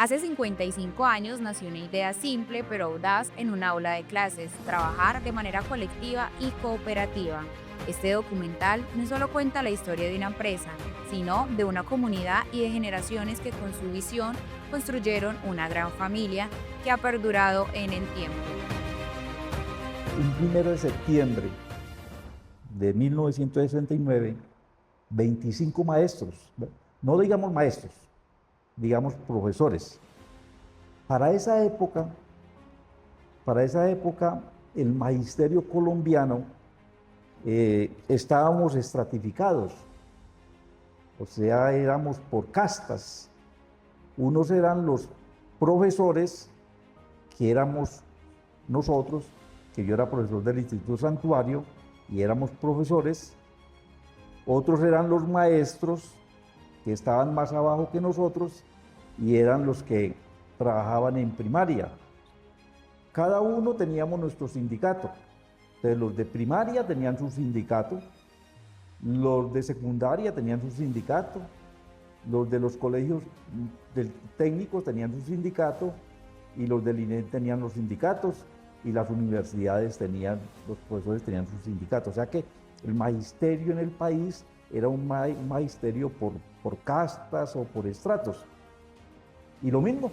Hace 55 años nació una idea simple pero audaz en un aula de clases: trabajar de manera colectiva y cooperativa. Este documental no solo cuenta la historia de una empresa, sino de una comunidad y de generaciones que con su visión construyeron una gran familia que ha perdurado en el tiempo. Un 1 de septiembre de 1969, 25 maestros, no digamos maestros, digamos profesores. Para esa época, para esa época, el magisterio colombiano estábamos estratificados, o sea, éramos por castas. Unos eran los profesores, que éramos nosotros, que yo era profesor del Instituto Santuario y éramos profesores. Otros eran los maestros, que estaban más abajo que nosotros y eran los que trabajaban en primaria. Cada uno teníamos nuestro sindicato. Entonces, los de primaria tenían su sindicato, los de secundaria tenían su sindicato, los de los colegios técnicos tenían su sindicato y los del INE tenían los sindicatos y las universidades tenían, los profesores tenían sus sindicatos. O sea que el magisterio en el país era un magisterio por castas o por estratos. Y lo mismo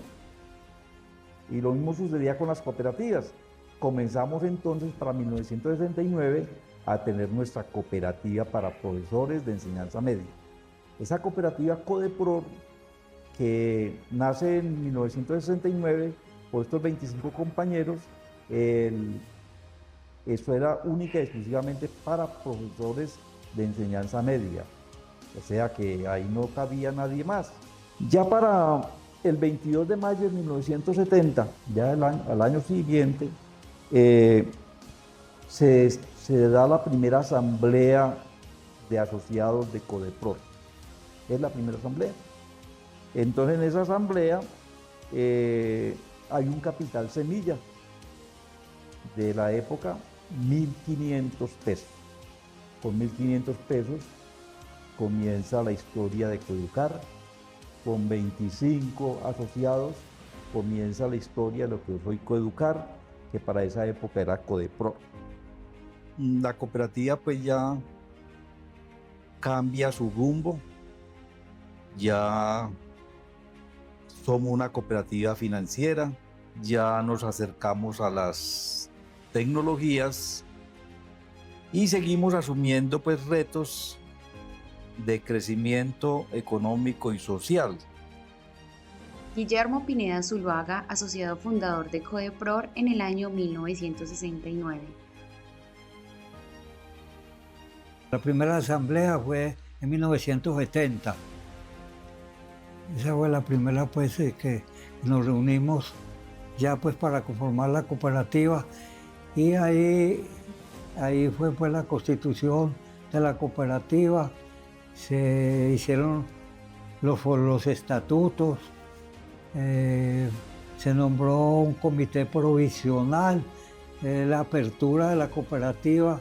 sucedía con las cooperativas. Comenzamos entonces para 1969 a tener nuestra cooperativa para profesores de enseñanza media. Esa cooperativa Codepror, que nace en 1969 por estos 25 compañeros, eso era única y exclusivamente para profesores de enseñanza media. O sea que ahí no cabía nadie más. Ya para el 22 de mayo de 1970, ya al año siguiente, se da la primera asamblea de asociados de Codepror. Es la primera asamblea. Entonces, en esa asamblea hay un capital semilla de la época, 1.500 pesos. Con 1.500 pesos comienza la historia de Coeducar. Con 25 asociados comienza la historia de lo que fue Coeducar, que para esa época era Codepror. La cooperativa pues ya cambia su rumbo, ya somos una cooperativa financiera, ya nos acercamos a las tecnologías y seguimos asumiendo pues retos de crecimiento económico y social. Guillermo Pineda Zuluaga, asociado fundador de Codepror en el año 1969. La primera asamblea fue en 1970. Esa fue la primera pues que nos reunimos ya pues para conformar la cooperativa y ahí fue pues la constitución de la cooperativa. Se hicieron los estatutos, se nombró un comité provisional, la apertura de la cooperativa,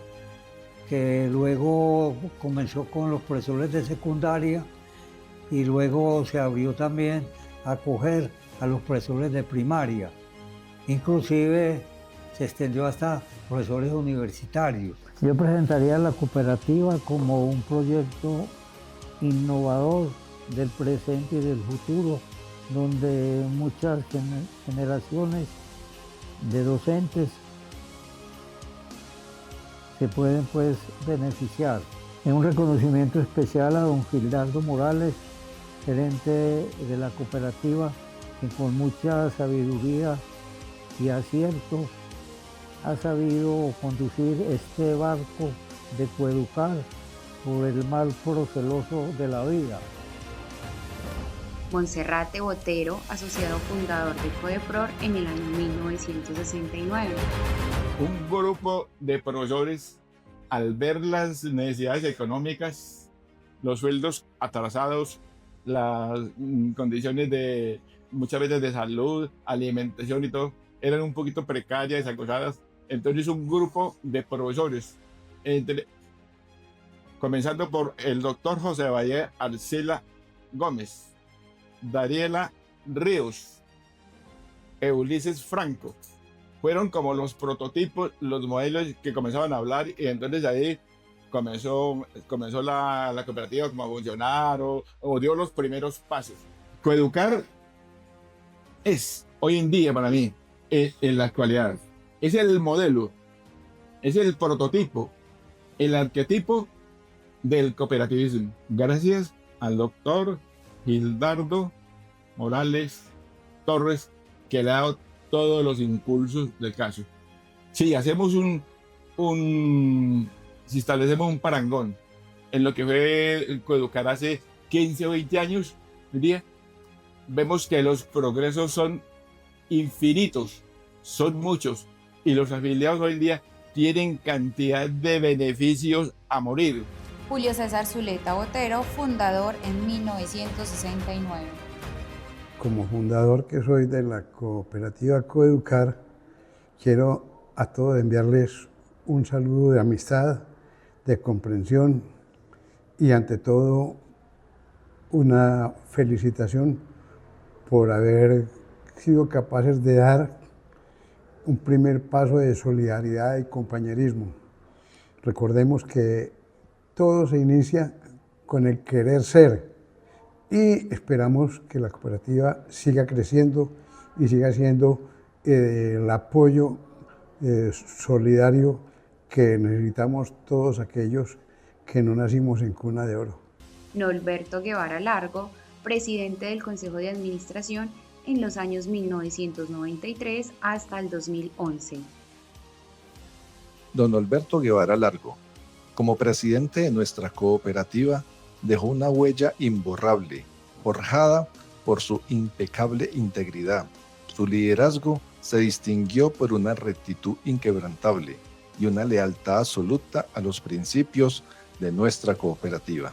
que luego comenzó con los profesores de secundaria y luego se abrió también a acoger a los profesores de primaria. Inclusive se extendió hasta profesores universitarios. Yo presentaría la cooperativa como un proyecto innovador del presente y del futuro, donde muchas generaciones de docentes se pueden pues beneficiar. Es un reconocimiento especial a don Gildardo Morales, gerente de la cooperativa, que con mucha sabiduría y acierto ha sabido conducir este barco de Coeducar por el mar proceloso de la vida. Monserrate Botero, asociado fundador de Codepror en el año 1969. Un grupo de profesores, al ver las necesidades económicas, los sueldos atrasados, las condiciones de muchas veces de salud, alimentación y todo, eran un poquito precarias, desacosadas. Entonces un grupo de profesores, comenzando por el doctor José Valle Arcila Gómez, Dariela Ríos, Ulises Franco. Fueron como los prototipos, los modelos que comenzaban a hablar, y entonces ahí comenzó la cooperativa como a funcionar, o dio los primeros pasos. Coeducar es, hoy en día para mí, en la actualidad, es el modelo, es el prototipo, el arquetipo del cooperativismo. Gracias al doctor Gildardo Morales Torres, que le ha dado todos los impulsos del caso. Si hacemos si establecemos un parangón en lo que fue Coeducar hace 15 o 20 años, hoy día, vemos que los progresos son infinitos, son muchos, y los afiliados hoy en día tienen cantidad de beneficios a morir. Julio César Zuleta Botero, fundador en 1969. Como fundador que soy de la cooperativa Coeducar, quiero a todos enviarles un saludo de amistad, de comprensión y ante todo una felicitación por haber sido capaces de dar un primer paso de solidaridad y compañerismo. Recordemos que todo se inicia con el querer ser y esperamos que la cooperativa siga creciendo y siga siendo el apoyo solidario que necesitamos todos aquellos que no nacimos en cuna de oro. Norberto Guevara Largo, presidente del Consejo de Administración en los años 1993 hasta el 2011. Don Norberto Guevara Largo, como presidente de nuestra cooperativa, dejó una huella imborrable, forjada por su impecable integridad. Su liderazgo se distinguió por una rectitud inquebrantable y una lealtad absoluta a los principios de nuestra cooperativa.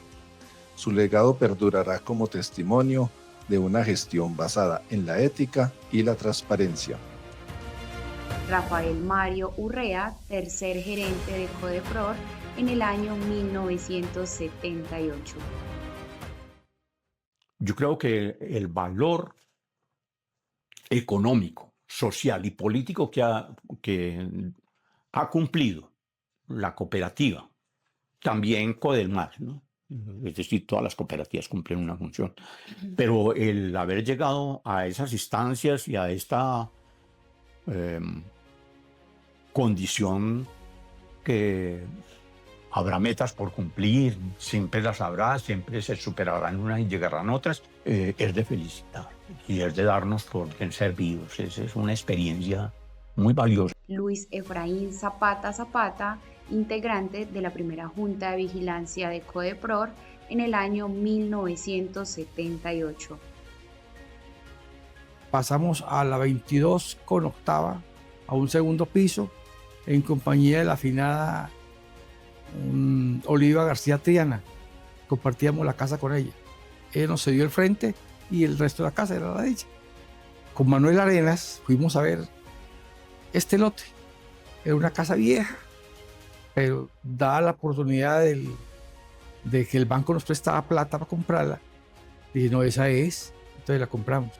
Su legado perdurará como testimonio de una gestión basada en la ética y la transparencia. Rafael Mario Urrea, tercer gerente de Codepror en el año 1978. Yo creo que el valor económico, social y político que ha cumplido la cooperativa, también Codelmar, ¿no? Es decir, todas las cooperativas cumplen una función, pero el haber llegado a esas instancias y a esta condición que habrá metas por cumplir, siempre las habrá, siempre se superarán unas y llegarán otras, es de felicitar y es de darnos por ser vivos. Es una experiencia muy valiosa. Luis Efraín Zapata Zapata, integrante de la primera Junta de Vigilancia de Codepror en el año 1978. Pasamos a la 22 con octava, a un segundo piso, en compañía de la afinada Oliva García Triana. Compartíamos la casa con ella. Ella nos cedió el frente y el resto de la casa era la de ella. Con Manuel Arenas fuimos a ver este lote. Era una casa vieja, pero dada la oportunidad de que el banco nos prestaba plata para comprarla, dije, no, esa es, entonces la compramos.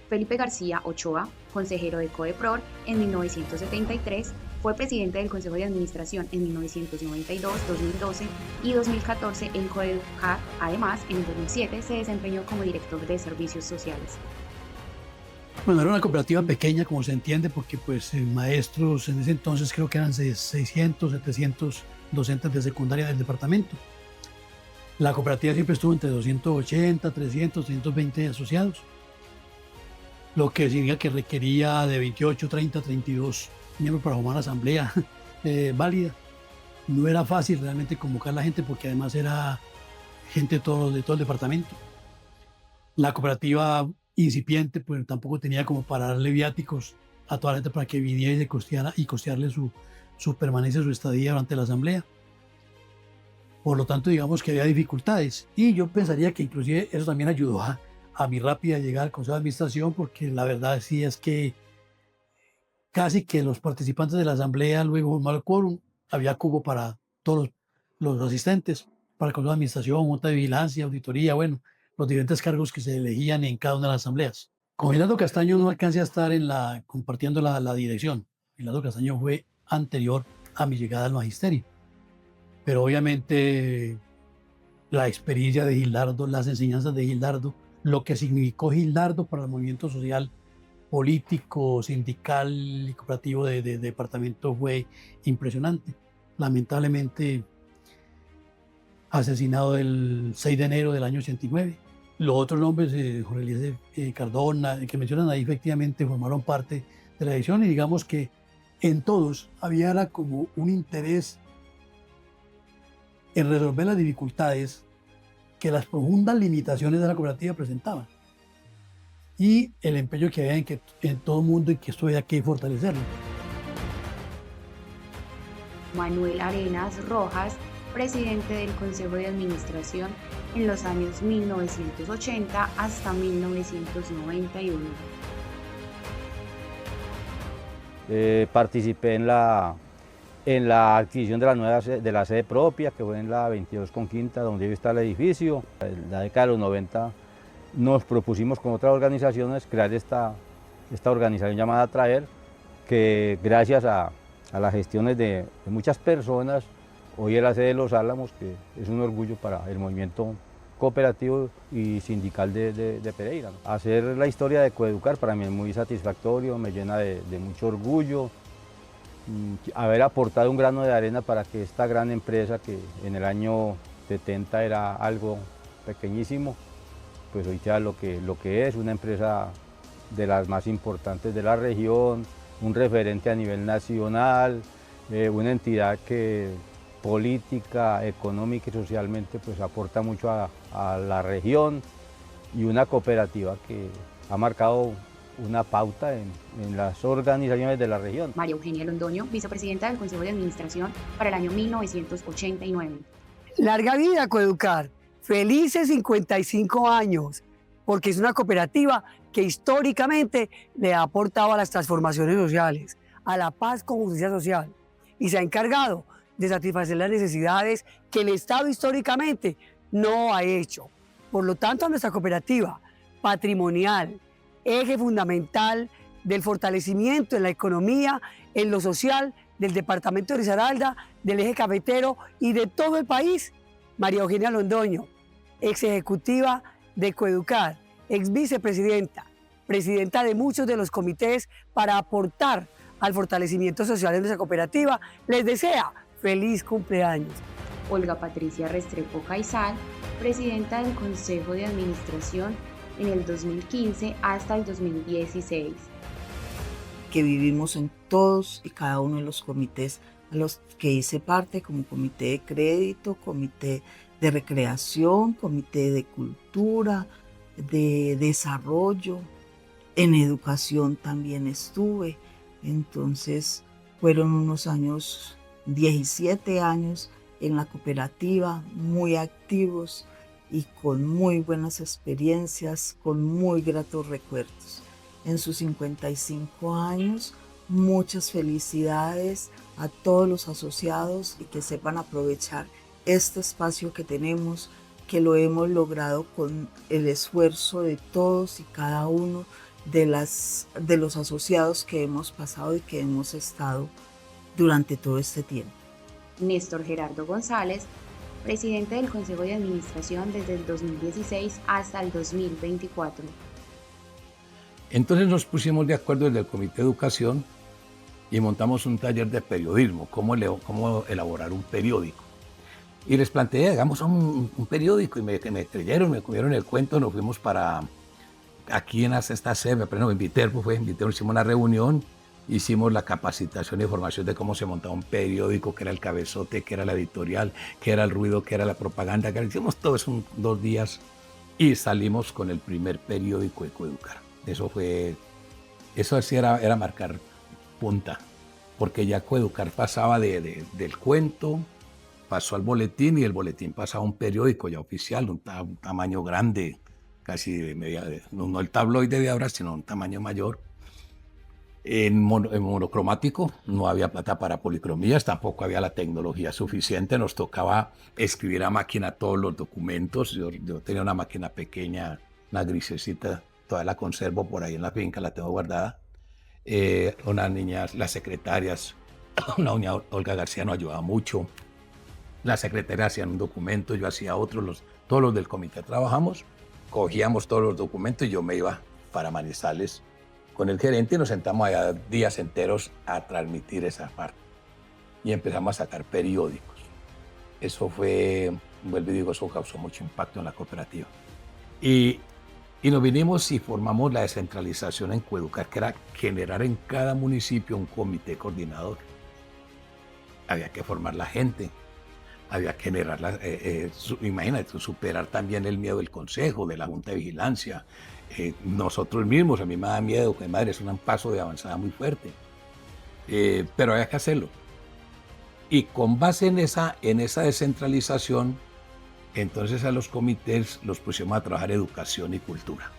Felipe García Ochoa, consejero de Codepror en 1973, fue presidente del Consejo de Administración en 1992, 2012 y 2014 en Coeducar. Además, en el 2007 se desempeñó como director de Servicios Sociales. Bueno, era una cooperativa pequeña, como se entiende, porque pues maestros en ese entonces creo que eran 600, 700 docentes de secundaria del departamento. La cooperativa siempre estuvo entre 280, 300, 320 asociados, lo que significa que requería de 28, 30, 32 miembros para formar la asamblea válida. No era fácil realmente convocar a la gente porque además era gente de todo el departamento. La cooperativa incipiente, pues tampoco tenía como para darle viáticos a toda la gente para que viniera y se costeara y costearle su permanencia, su estadía durante la asamblea. Por lo tanto, digamos que había dificultades y yo pensaría que inclusive eso también ayudó a mi rápida llegada al Consejo de Administración, porque la verdad sí es que casi que los participantes de la asamblea luego mal quórum, había cubo para todos los asistentes, para el Consejo de Administración, Junta de Vigilancia, Auditoría, bueno, los diferentes cargos que se elegían en cada una de las asambleas. Con Gilardo Castaño no alcancé a estar compartiendo la dirección. Gilardo Castaño fue anterior a mi llegada al magisterio. Pero obviamente la experiencia de Gilardo, las enseñanzas de Gilardo, lo que significó Gilardo para el movimiento social, político, sindical y cooperativo de departamento fue impresionante. Lamentablemente asesinado el 6 de enero del año 89. Los otros nombres, Jorge Eliezer Cardona, que mencionan ahí, efectivamente formaron parte de la edición, y digamos que en todos había como un interés en resolver las dificultades que las profundas limitaciones de la cooperativa presentaban, y el empeño que había en todo el mundo, y que esto había que fortalecerlo. Manuel Arenas Rojas, presidente del Consejo de Administración en los años 1980 hasta 1991. Participé en la adquisición de la sede propia, que fue en la 22 con Quinta, donde hoy está el edificio. En la década de los 90 nos propusimos con otras organizaciones crear esta organización llamada Traer, que gracias a las gestiones de muchas personas, hoy es la sede de Los Álamos, que es un orgullo para el movimiento cooperativo y sindical de Pereira. Hacer la historia de Coeducar para mí es muy satisfactorio, me llena de mucho orgullo. Haber aportado un grano de arena para que esta gran empresa, que en el año 70 era algo pequeñísimo, pues hoy sea lo que es, una empresa de las más importantes de la región, un referente a nivel nacional, una entidad que política, económica y socialmente pues aporta mucho a la región, y una cooperativa que ha marcado una pauta en las organizaciones de la región. María Eugenia Londoño, vicepresidenta del Consejo de Administración para el año 1989. Larga vida, Coeducar. Felices 55 años, porque es una cooperativa que históricamente le ha aportado a las transformaciones sociales, a la paz con justicia social, y se ha encargado de satisfacer las necesidades que el Estado históricamente no ha hecho. Por lo tanto, nuestra cooperativa patrimonial, eje fundamental del fortalecimiento en la economía, en lo social del departamento de Risaralda, del eje cafetero y de todo el país. María Eugenia Londoño, ex ejecutiva de Coeducar, ex vicepresidenta, presidenta de muchos de los comités para aportar al fortalecimiento social de nuestra cooperativa, les desea feliz cumpleaños. Olga Patricia Restrepo Caizal, presidenta del Consejo de Administración en el 2015 hasta el 2016. Que vivimos en todos y cada uno de los comités a los que hice parte, como comité de crédito, comité de recreación, comité de cultura, de desarrollo, en educación también estuve. Entonces fueron unos años, 17 años en la cooperativa, muy activos y con muy buenas experiencias, con muy gratos recuerdos. En sus 55 años, muchas felicidades a todos los asociados, y que sepan aprovechar este espacio que tenemos, que lo hemos logrado con el esfuerzo de todos y cada uno de los asociados que hemos pasado y que hemos estado durante todo este tiempo. Néstor Gerardo González, presidente del Consejo de Administración desde el 2016 hasta el 2024. Entonces nos pusimos de acuerdo desde el Comité de Educación y montamos un taller de periodismo, cómo elaborar un periódico. Y les planteé, hagamos un periódico, y me creyeron, me comieron el cuento. Nos fuimos para aquí en esta sede, pero no, en Viterbo hicimos una reunión, hicimos la capacitación y formación de cómo se montaba un periódico, qué era el cabezote, qué era la editorial, qué era el ruido, qué era la propaganda, hicimos todo eso en 2 días y salimos con el primer periódico de Coeducar. Eso sí era marcar punta, porque ya Coeducar pasaba del cuento, pasó al boletín, y el boletín pasaba a un periódico ya oficial, un tamaño grande, casi no el tabloide de ahora, sino un tamaño mayor. En monocromático, no había plata para policromías, tampoco había la tecnología suficiente, nos tocaba escribir a máquina todos los documentos. Yo tenía una máquina pequeña, una grisecita todavía la conservo por ahí en la finca, la tengo guardada. Unas niñas, las secretarias, una doña Olga García nos ayudaba mucho. Las secretarias hacían un documento, yo hacía otros, todos los del comité trabajamos, cogíamos todos los documentos y yo me iba para Manizales con el gerente y nos sentamos allá días enteros a transmitir esa parte. Y empezamos a sacar periódicos. Eso fue, vuelvo y digo, eso causó mucho impacto en la cooperativa. Y nos vinimos y formamos la descentralización en Coeducar, que era generar en cada municipio un comité coordinador. Había que formar la gente, había que generar, imagínate, superar también el miedo del consejo, de la junta de vigilancia. Nosotros mismos, a mí me da miedo, que madre, es un paso de avanzada muy fuerte. Pero había que hacerlo. Y con base en esa descentralización, entonces a los comités los pusimos a trabajar educación y cultura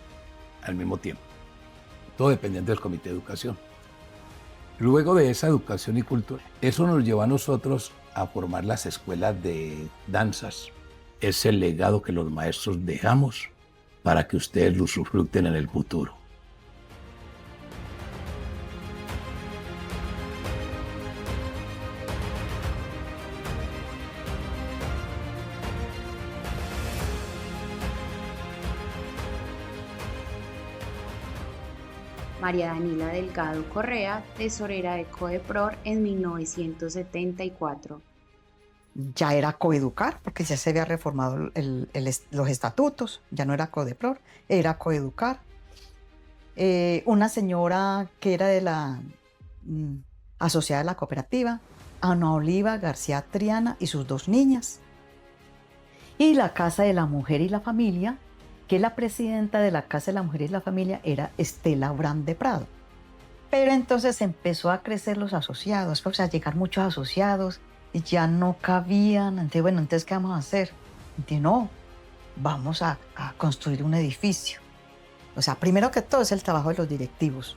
al mismo tiempo. Todo dependiendo del comité de educación. Luego de esa educación y cultura, eso nos llevó a nosotros a formar las escuelas de danzas. Es el legado que los maestros dejamos para que ustedes lo usufructen en el futuro. María Danila Delgado Correa, tesorera de Codepror en 1974. Ya era Coeducar, porque ya se había reformado los estatutos, ya no era Codepror, era Coeducar. Una señora que era de la asociada de la cooperativa, Ana Oliva García Triana y sus 2 niñas. Y la Casa de la Mujer y la Familia, que la presidenta de la Casa de la Mujer y la Familia era Estela Brand de Prado. Pero entonces empezó a crecer los asociados, pues a llegar muchos asociados y ya no cabían. Entonces, bueno, entonces, ¿qué vamos a hacer? Entonces, no, vamos a construir un edificio. O sea, primero que todo es el trabajo de los directivos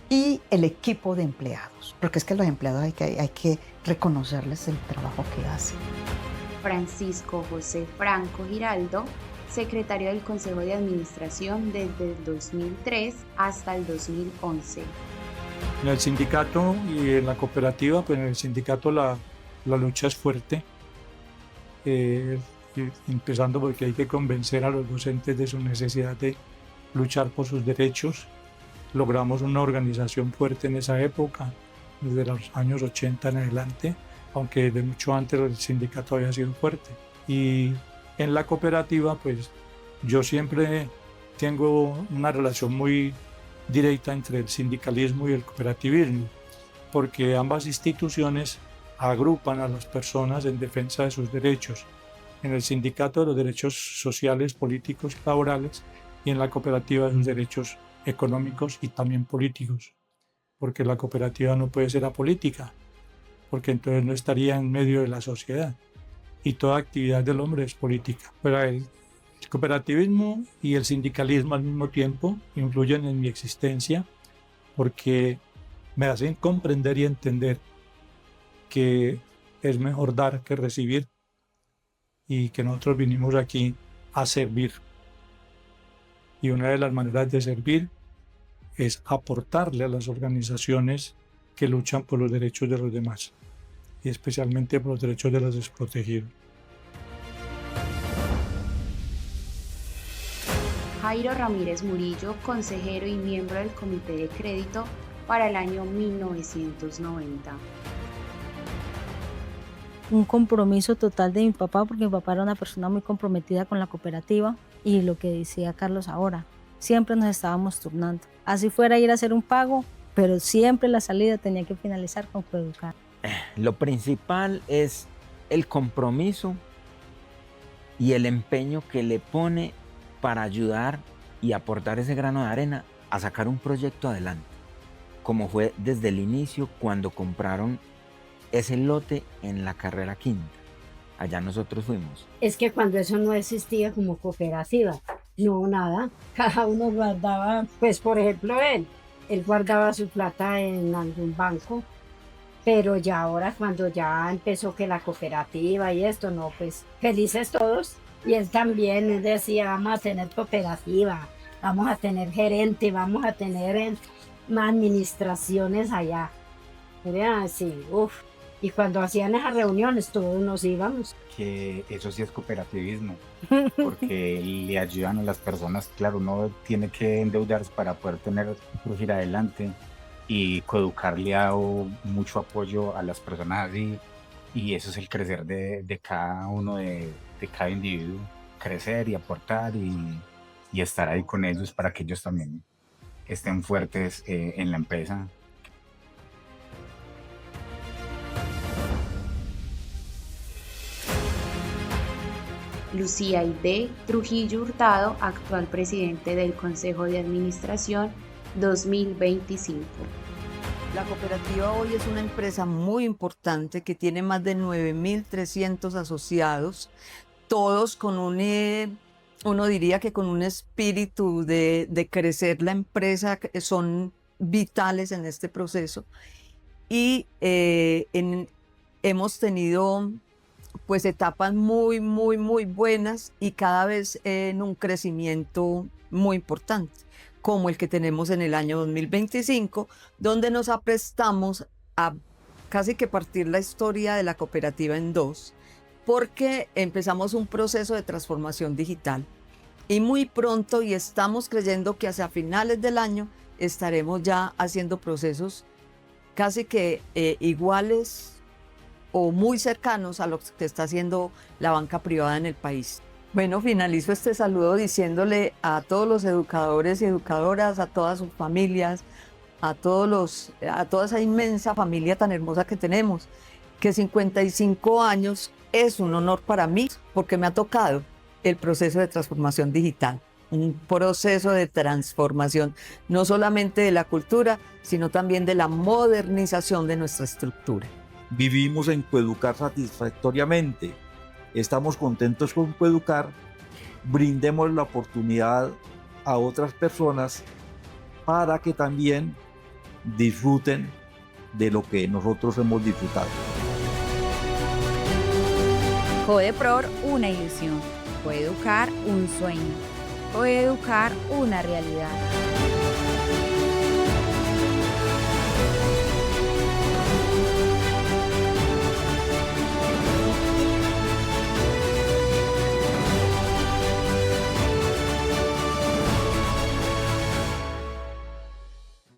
y el equipo de empleados, porque es que los empleados hay que reconocerles el trabajo que hacen. Francisco José Franco Giraldo, secretario del Consejo de Administración desde el 2003 hasta el 2011. En el sindicato y en la cooperativa, pues en el sindicato la lucha es fuerte, empezando porque hay que convencer a los docentes de su necesidad de luchar por sus derechos. Logramos una organización fuerte en esa época, desde los años 80 en adelante, aunque de mucho antes el sindicato había sido fuerte. Y en la cooperativa, pues yo siempre tengo una relación muy directa entre el sindicalismo y el cooperativismo, porque ambas instituciones agrupan a las personas en defensa de sus derechos. En el sindicato de los derechos sociales, políticos y laborales, y en la cooperativa de sus derechos económicos y también políticos, porque la cooperativa no puede ser apolítica, porque entonces no estaría en medio de la sociedad. Y toda actividad del hombre es política. Pero el cooperativismo y el sindicalismo al mismo tiempo influyen en mi existencia porque me hacen comprender y entender que es mejor dar que recibir y que nosotros vinimos aquí a servir. Y una de las maneras de servir es aportarle a las organizaciones que luchan por los derechos de los demás, y especialmente por los derechos de los desprotegidos. Jairo Ramírez Murillo, consejero y miembro del Comité de Crédito para el año 1990. Un compromiso total de mi papá, porque mi papá era una persona muy comprometida con la cooperativa, y lo que decía Carlos ahora, siempre nos estábamos turnando. Así fuera ir a hacer un pago, pero siempre la salida tenía que finalizar con Coeducar. Lo principal es el compromiso y el empeño que le pone para ayudar y aportar ese grano de arena a sacar un proyecto adelante, como fue desde el inicio cuando compraron ese lote en la carrera quinta. Allá nosotros fuimos. Es que cuando eso no existía como cooperativa, no nada, cada uno guardaba, pues por ejemplo él guardaba su plata en algún banco, pero ya ahora cuando ya empezó que la cooperativa y esto, no, pues felices todos. Y él también decía, vamos a tener cooperativa, vamos a tener gerente, vamos a tener administraciones allá. Era así, uff. Y cuando hacían esas reuniones todos nos íbamos. Que eso sí es cooperativismo, porque le ayudan a las personas. Claro, uno tiene que endeudarse para poder ir adelante, y Coeducar le ha dado mucho apoyo a las personas así, y eso es el crecer de cada uno, de cada individuo, crecer y aportar y estar ahí con ellos para que ellos también estén fuertes en la empresa. Lucía Aide Trujillo Hurtado, actual presidente del Consejo de Administración 2025. La cooperativa hoy es una empresa muy importante que tiene más de 9.300 asociados, todos con uno diría que con un espíritu de crecer la empresa, son vitales en este proceso. Y hemos tenido pues etapas muy buenas y cada vez en un crecimiento muy importante, como el que tenemos en el año 2025, donde nos aprestamos a casi que partir la historia de la cooperativa en dos, porque empezamos un proceso de transformación digital y muy pronto, y estamos creyendo que hacia finales del año estaremos ya haciendo procesos casi que iguales o muy cercanos a lo que está haciendo la banca privada en el país. Bueno, finalizo este saludo diciéndole a todos los educadores y educadoras, a todas sus familias, a toda esa inmensa familia tan hermosa que tenemos, que 55 años es un honor para mí, porque me ha tocado el proceso de transformación digital, un proceso de transformación no solamente de la cultura, sino también de la modernización de nuestra estructura. Vivimos en Coeducar satisfactoriamente. Estamos contentos con Coeducar. Brindemos la oportunidad a otras personas para que también disfruten de lo que nosotros hemos disfrutado. Codepror, una ilusión. Coeducar, un sueño. Coeducar, una realidad.